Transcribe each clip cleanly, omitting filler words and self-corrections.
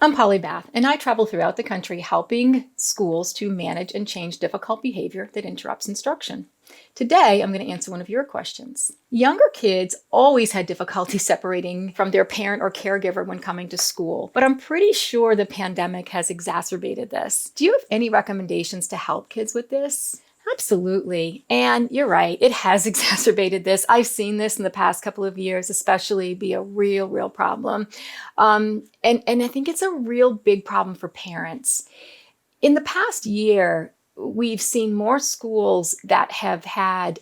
I'm Polybath, and I travel throughout the country helping schools to manage and change difficult behavior that interrupts instruction. Today, I'm going to answer one of your questions. Younger kids always had difficulty separating from their parent or caregiver when coming to school, but I'm pretty sure the pandemic has exacerbated this. Do you have any recommendations to help kids with this? Absolutely. And you're right, it has exacerbated this. I've seen this in the past couple of years, especially be a real problem. And I think it's a real big problem for parents. In the past year, we've seen more schools that have had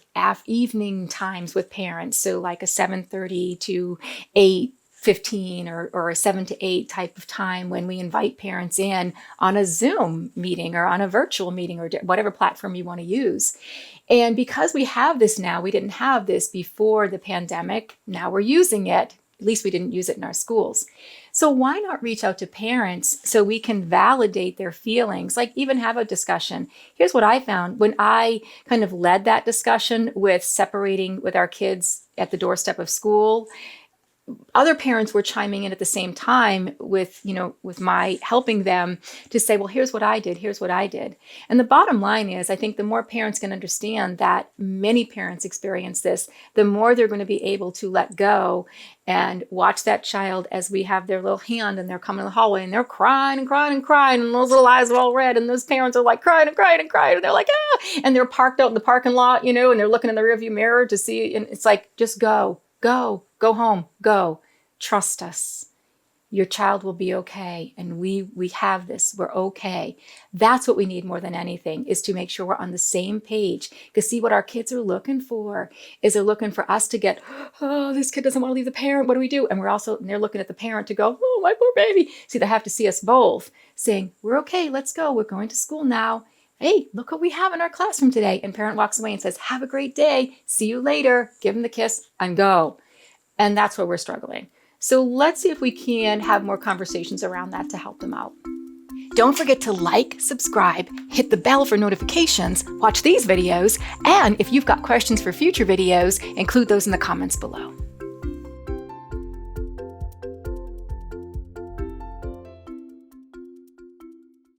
evening times with parents. So like a 7:30 to 8:15 or a 7 to 8 type of time when we invite parents in on a Zoom meeting or on a virtual meeting or whatever platform you want to use. And because we have this now, we didn't have this before the pandemic. Now we're using it. At least we didn't use it in our schools. So why not reach out to parents so we can validate their feelings, like even have a discussion. Here's what I found when I kind of led that discussion with separating with our kids at the doorstep of school. Other parents were chiming in at the same time with my helping them to say, well, here's what I did. And the bottom line is, I think the more parents can understand that many parents experience this, the more they're going to be able to let go and watch that child as we have their little hand and they're coming in the hallway and they're crying and those little eyes are all red and those parents are like crying and they're like, ah, and they're parked out in the parking lot, and they're looking in the rearview mirror to see, and it's like, just go home, go. Trust us. Your child will be okay. And we have this. We're okay. That's what we need more than anything, is to make sure we're on the same page. Because see, what our kids are looking for is they're looking for us to get, oh, this kid doesn't want to leave the parent. What do we do? And they're looking at the parent to go, oh, my poor baby. See, they have to see us both saying, we're okay. Let's go. We're going to school now. Hey, look what we have in our classroom today. And parent walks away and says, have a great day. See you later. Give them the kiss and go. And that's where we're struggling. So let's see if we can have more conversations around that to help them out. Don't forget to like, subscribe, hit the bell for notifications, watch these videos, and if you've got questions for future videos, include those in the comments below.